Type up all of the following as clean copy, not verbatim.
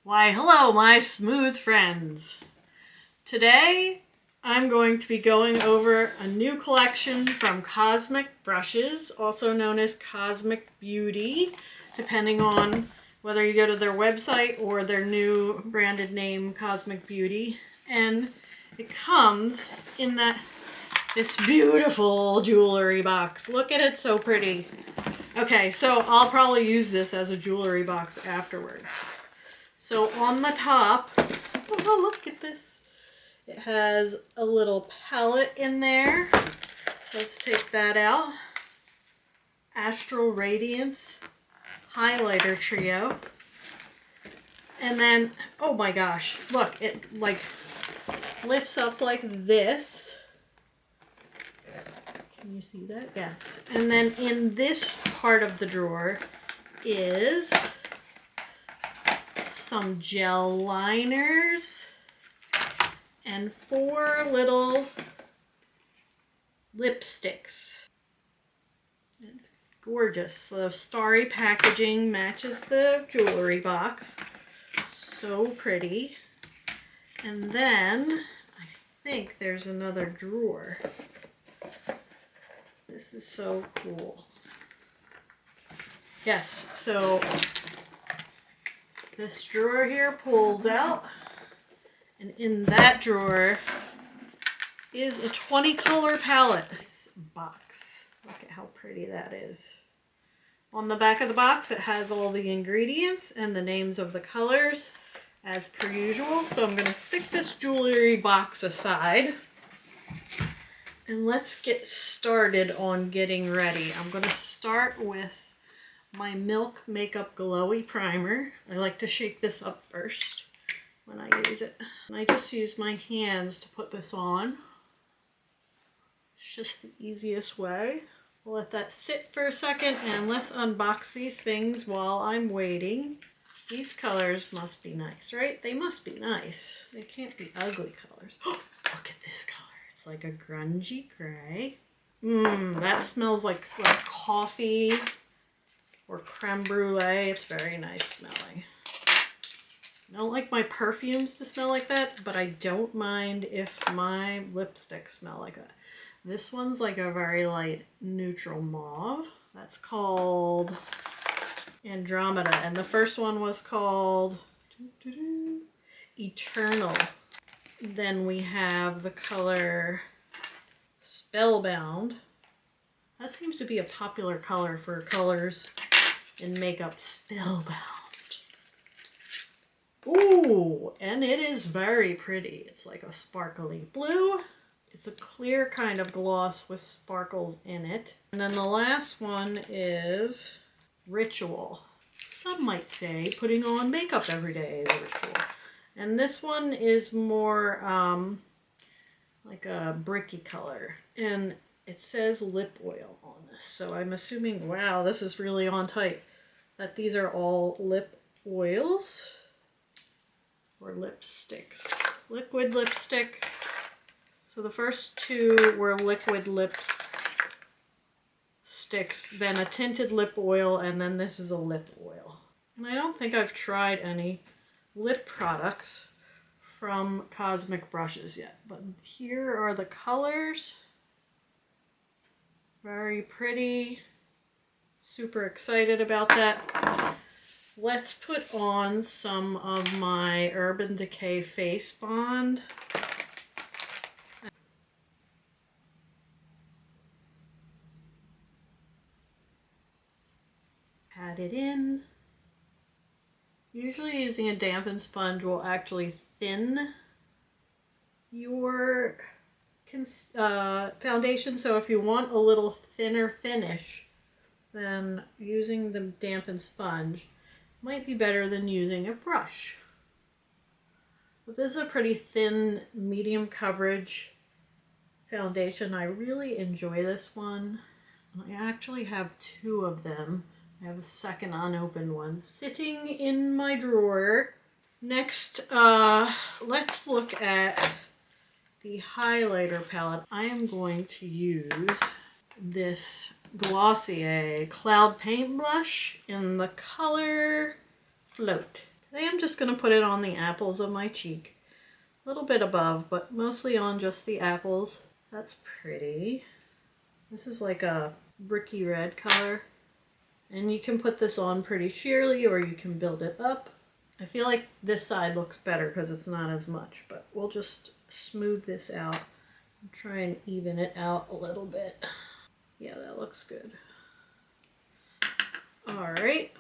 Why, hello, my smooth friends. Today, I'm going to be going over a new collection from Cosmic Brushes, also known as Cosmic Beauty, depending on whether you go to their website or their new branded name, Cosmic Beauty. And it comes in this beautiful jewelry box. Look at it, so pretty. Okay, so I'll probably use this as a jewelry box afterwards. So on the top, oh look at this. It has a little palette in there. Let's take that out. Astral Radiance highlighter trio. And then, oh my gosh, look, it like lifts up like this. Can you see that? Yes. And then in this part of the drawer is some gel liners and 4 little lipsticks. It's gorgeous. The starry packaging matches the jewelry box. So pretty. And then I think there's another drawer. This is so cool. Yes, so this drawer here pulls out, and in that drawer is a 20 color palette. This box, look at how pretty that is. On the back of the box it has all the ingredients and the names of the colors as per usual. So I'm going to stick this jewelry box aside and let's get started on getting ready. I'm going to start with my Milk Makeup Glowy Primer. I like to shake this up first when I use it. And I just use my hands to put this on. It's just the easiest way. We'll let that sit for a second and let's unbox these things while I'm waiting. These colors must be nice, right? They must be nice. They can't be ugly colors. Oh, look at this color. It's like a grungy gray. That smells like coffee or creme brulee. It's very nice smelling. I don't like my perfumes to smell like that, but I don't mind if my lipsticks smell like that. This one's like a very light neutral mauve. That's called Andromeda, and the first one was called Eternal. Then we have the color Spellbound. That seems to be a popular color for colors in makeup. Spellbound. Ooh, and it is very pretty. It's like a sparkly blue. It's a clear kind of gloss with sparkles in it. And then the last one is Ritual. Some might say putting on makeup every day is a ritual. And this one is more like a bricky color. And it says lip oil on this. So I'm assuming, wow, this is really on tight, that these are all lip oils or lipsticks. Liquid lipstick. So the first two were liquid lipsticks, then a tinted lip oil, and then this is a lip oil. And I don't think I've tried any lip products from Cosmic Brushes yet, but here are the colors. Very pretty. Super excited about that. Let's put on some of my Urban Decay Face Bond. Add it in. Usually using a dampened sponge will actually thin your foundation. So if you want a little thinner finish, then using the dampened sponge might be better than using a brush. But this is a pretty thin, medium coverage foundation. I really enjoy this one. I actually have 2 of them. I have a second unopened one sitting in my drawer. Next, let's look at the highlighter palette. I am going to use this Glossier Cloud Paint Blush in the color Float. Today I'm just going to put it on the apples of my cheek. A little bit above, but mostly on just the apples. That's pretty. This is like a bricky red color. And you can put this on pretty sheerly or you can build it up. I feel like this side looks better because it's not as much, but we'll just smooth this out and try and even it out a little bit. Yeah, that looks good. All right,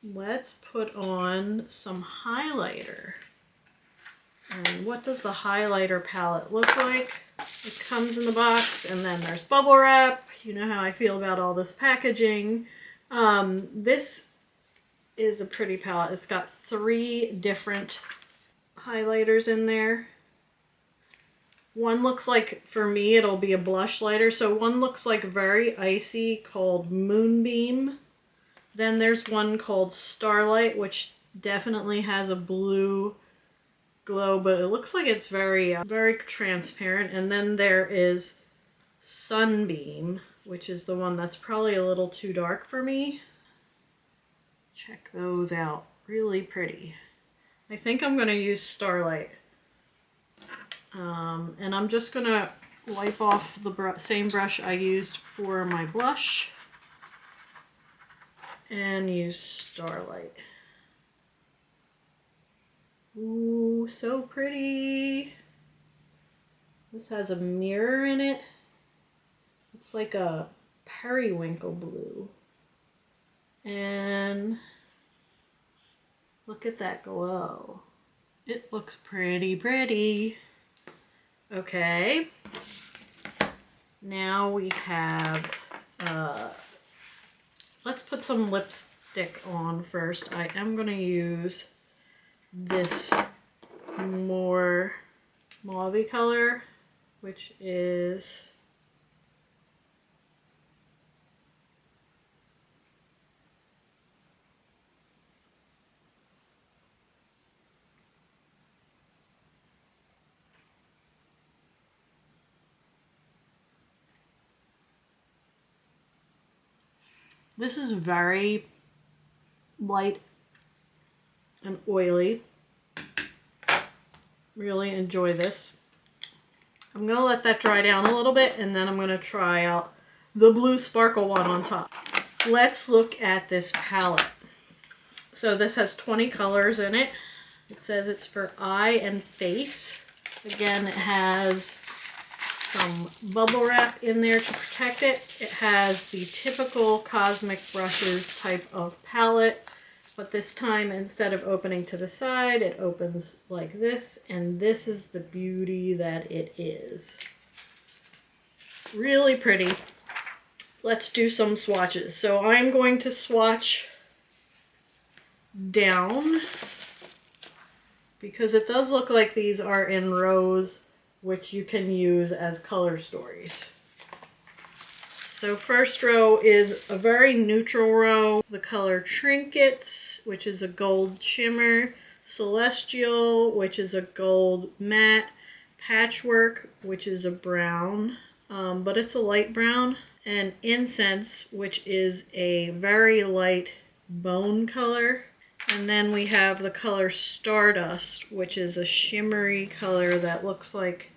let's put on some highlighter. And what does the highlighter palette look like? It comes in the box and then there's bubble wrap. You know how I feel about all this packaging. This is a pretty palette. It's got 3 different highlighters in there. One looks like, for me, it'll be a blush lighter. So one looks like very icy called Moonbeam. Then there's one called Starlight, which definitely has a blue glow, but it looks like it's very, very transparent. And then there is Sunbeam, which is the one that's probably a little too dark for me. Check those out. Really pretty. I think I'm going to use Starlight. And I'm just going to wipe off the same brush I used for my blush and use Starlight. Ooh, so pretty. This has a mirror in it. It's like a periwinkle blue. And look at that glow. It looks pretty pretty. Okay. Now we have, let's put some lipstick on first. I am going to use this more mauve-y color, which is this is very light and oily. Really enjoy this. I'm going to let that dry down a little bit and then I'm going to try out the blue sparkle one on top. Let's look at this palette. So this has 20 colors in it. It says it's for eye and face. Again, it has some bubble wrap in there to protect it. It has the typical Cosmic Brushes type of palette, but this time instead of opening to the side, it opens like this, and this is the beauty that it is. Really pretty. Let's do some swatches. So I'm going to swatch down because it does look like these are in rows, which you can use as color stories. So first row is a very neutral row. The color Trinkets, which is a gold shimmer. Celestial, which is a gold matte. Patchwork, which is a brown, but it's a light brown. And Incense, which is a very light bone color. And then we have the color Stardust, which is a shimmery color that looks like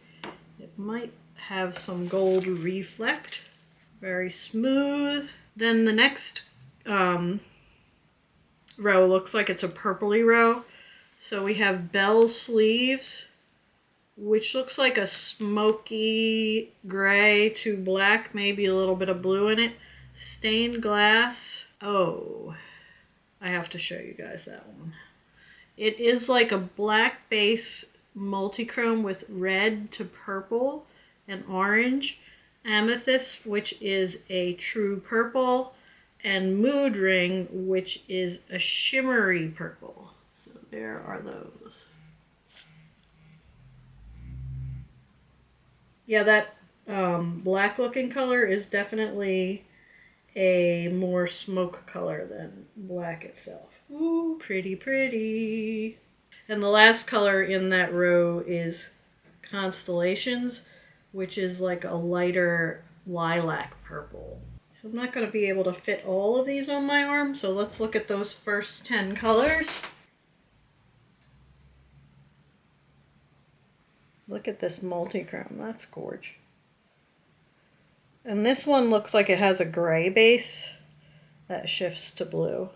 it might have some gold reflect. Very smooth. Then the next row looks like it's a purpley row. So we have Bell Sleeves, which looks like a smoky gray to black, maybe a little bit of blue in it. Stained Glass. Oh, I have to show you guys that one. It is like a black base multichrome with red to purple and orange. Amethyst, which is a true purple. And Mood Ring, which is a shimmery purple. So there are those. Yeah, that black looking color is definitely a more smoke color than black itself. Ooh, pretty, pretty. And the last color in that row is Constellations, which is like a lighter lilac purple. So I'm not going to be able to fit all of these on my arm, so let's look at those first 10 colors. Look at this multi-chrome, that's gorgeous. And this one looks like it has a gray base that shifts to blue.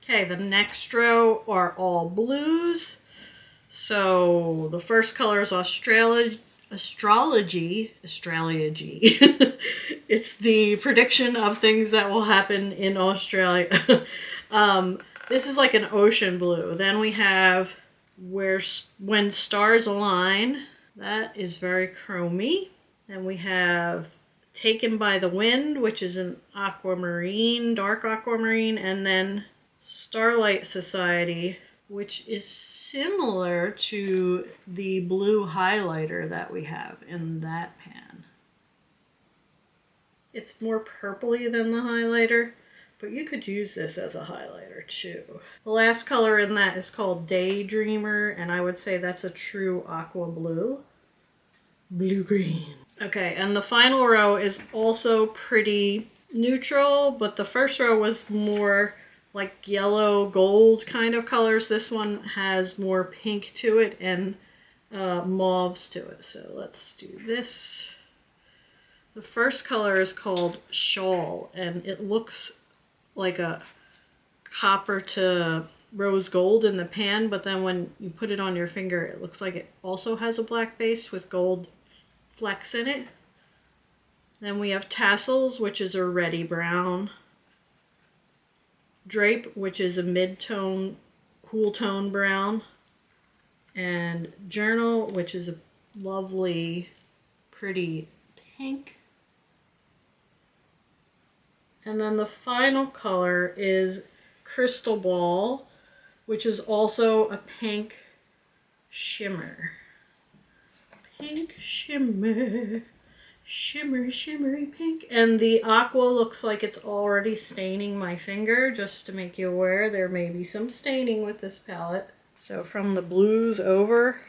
Okay, the next row are all blues. So the first color is astrology. It's the prediction of things that will happen in Australia. This is like an ocean blue. Then we have when stars align. That is very chromy. Then we have Taken by the Wind, which is an aquamarine, dark aquamarine, and then Starlight Society, which is similar to the blue highlighter that we have in that pan. It's more purpley than the highlighter, but you could use this as a highlighter too. The last color in that is called Daydreamer, and I would say that's a true aqua blue. Blue-green. Okay, and the final row is also pretty neutral, but the first row was more like yellow gold kind of colors. This one has more pink to it and mauves to it. So let's do this. The first color is called Shawl, and it looks like a copper to rose gold in the pan, but then when you put it on your finger, it looks like it also has a black base with gold flecks in it. Then we have Tassels, which is a reddy brown. Drape, which is a mid-tone, cool tone brown. And Journal, which is a lovely, pretty pink. And then the final color is Crystal Ball, which is also a pink shimmer. Pink shimmer. Shimmer, shimmery pink. And the aqua looks like it's already staining my finger. Just to make you aware, there may be some staining with this palette. So from the blues over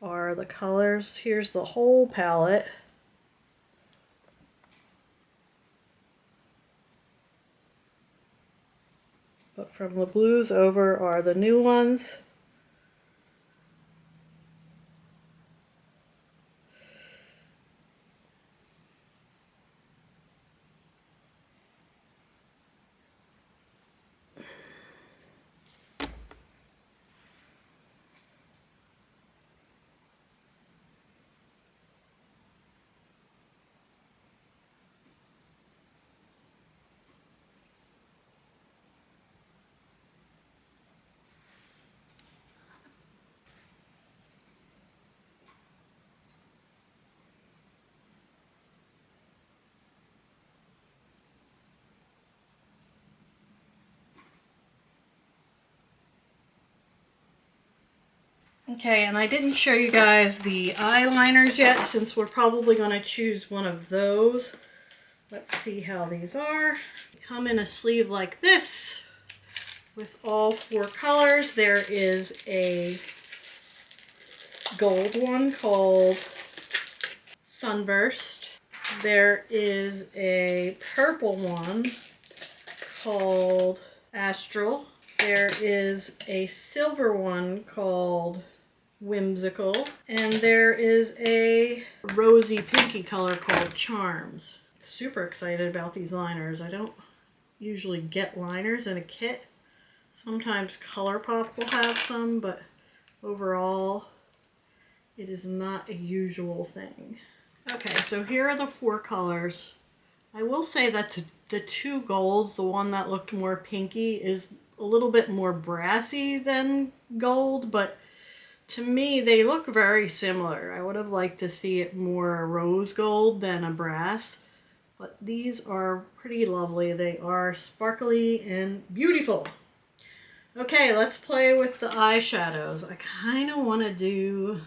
are the colors. Here's the whole palette. But from the blues over are the new ones. Okay, and I didn't show you guys the eyeliners yet, since we're probably going to choose one of those. Let's see how these are. They come in a sleeve like this with all 4 colors. There is a gold one called Sunburst. There is a purple one called Astral. There is a silver one called Whimsical, and there is a rosy pinky color called Charms. Super excited about these liners. I don't usually get liners in a kit. Sometimes ColourPop will have some, but overall it is not a usual thing. Okay, so here are the 4 colors. I will say that the 2 golds, the one that looked more pinky, is a little bit more brassy than gold, but to me, they look very similar. I would have liked to see it more rose gold than a brass, but these are pretty lovely. They are sparkly and beautiful. Okay, let's play with the eyeshadows. I kind of want to do...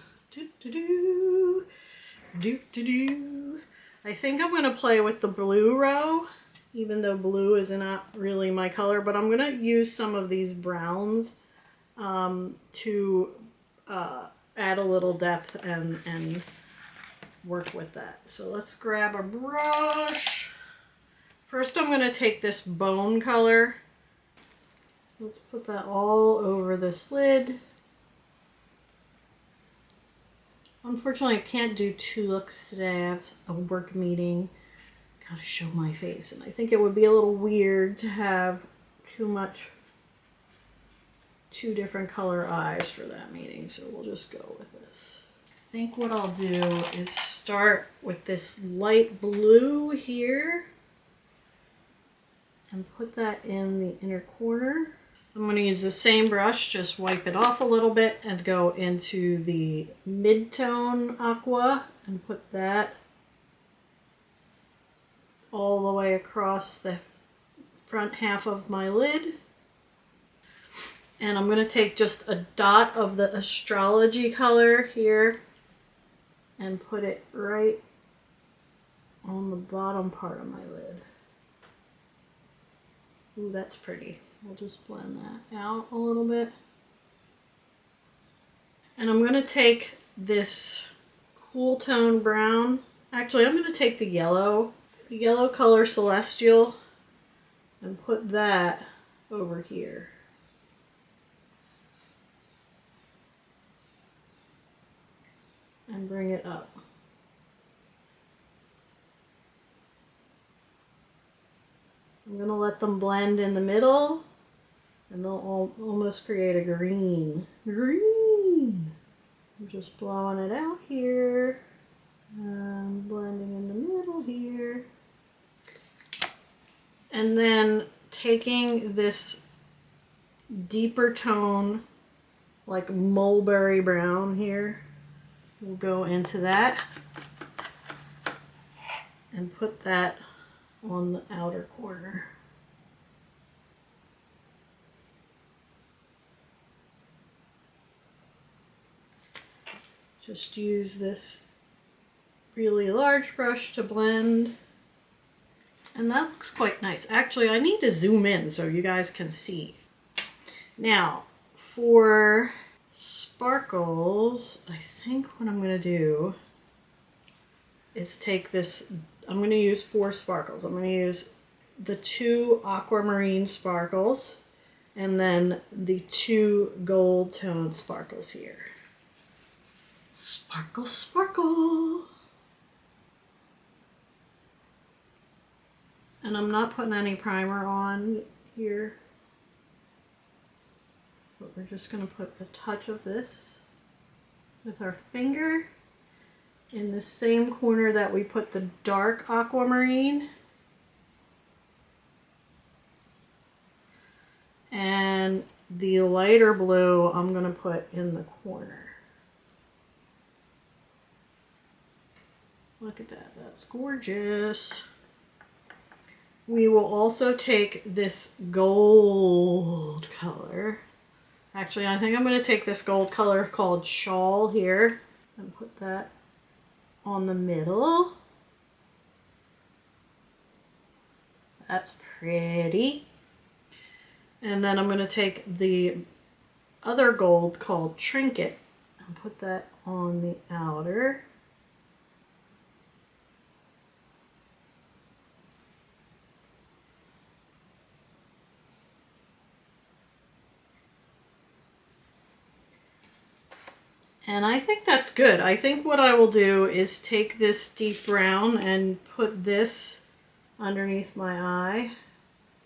I think I'm going to play with the blue row even though blue is not really my color, but I'm gonna use some of these browns to add a little depth and work with that. So let's grab a brush. First I'm gonna take this bone color. Let's put that all over this lid. Unfortunately, I can't do 2 looks today. I have a work meeting. Gotta show my face, and I think it would be a little weird to have two different color eyes for that meeting, so we'll just go with this. I think what I'll do is start with this light blue here and put that in the inner corner. I'm going to use the same brush, just wipe it off a little bit and go into the mid-tone aqua and put that all the way across the front half of my lid. And I'm going to take just a dot of the astrology color here and put it right on the bottom part of my lid. Ooh, that's pretty. We'll just blend that out a little bit. And I'm going to take this cool tone brown. Actually, I'm going to take the yellow color Celestial, and put that over here. And bring it up. I'm going to let them blend in the middle, and they'll almost create a green. Green! I'm just blowing it out here, and blending in the middle here. And then taking this deeper tone, like mulberry brown here, we'll go into that and put that on the outer corner. Just use this really large brush to blend. And that looks quite nice. Actually, I need to zoom in so you guys can see. Now, for sparkles, I think what I'm going to do is take this. I'm going to use 4 sparkles. I'm going to use the 2 aquamarine sparkles and then the 2 gold tone sparkles here. Sparkle, sparkle. And I'm not putting any primer on here, but we're just going to put a touch of this with our finger in the same corner that we put the dark aquamarine. And the lighter blue I'm going to put in the corner. Look at that, that's gorgeous. We will also take this gold color. Actually, I think I'm going to take this gold color called Shawl here and put that on the middle. That's pretty. And then I'm going to take the other gold called Trinket and put that on the outer. And I think that's good. I think what I will do is take this deep brown and put this underneath my eye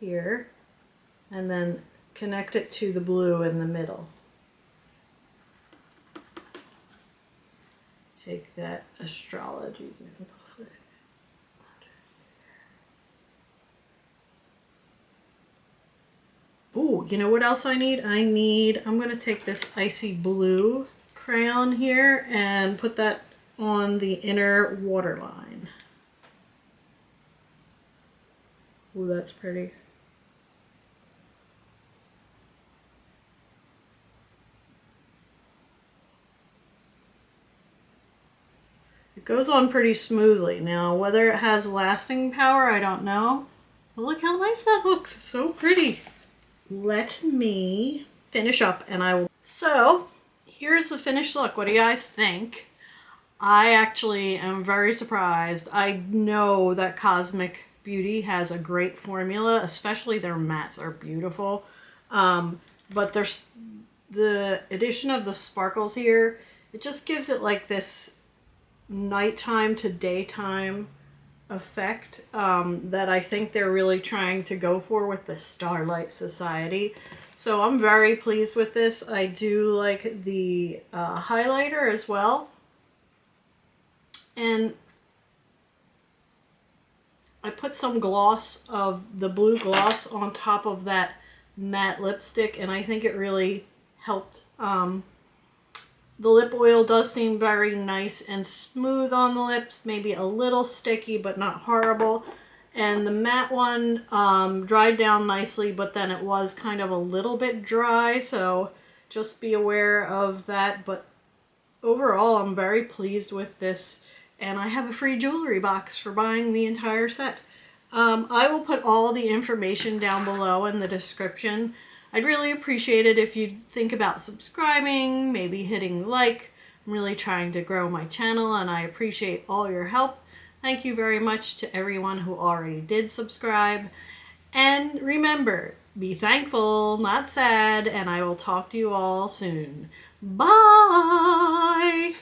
here, and then connect it to the blue in the middle. Take that astrology and put it under here. Ooh, you know what else I need? I'm going to take this icy blue crayon here and put that on the inner waterline. Ooh, that's pretty. It goes on pretty smoothly. Now, whether it has lasting power, I don't know. Well, look how nice that looks. So pretty. Let me finish up and I will. So here's the finished look. What do you guys think? I actually am very surprised. I know that Cosmic Beauty has a great formula, especially their mattes are beautiful. But there's the addition of the sparkles here. It just gives it like this nighttime to daytime effect that I think they're really trying to go for with the Starlight Society. So I'm very pleased with this. I do like the highlighter as well. And I put some gloss of the blue gloss on top of that matte lipstick, and I think it really helped. The lip oil does seem very nice and smooth on the lips, maybe a little sticky, but not horrible. And the matte one dried down nicely, but then it was kind of a little bit dry, so just be aware of that. But overall, I'm very pleased with this, and I have a free jewelry box for buying the entire set. I will put all the information down below in the description. I'd really appreciate it if you'd think about subscribing, maybe hitting like. I'm really trying to grow my channel and I appreciate all your help. Thank you very much to everyone who already did subscribe. And remember, be thankful, not sad, and I will talk to you all soon. Bye!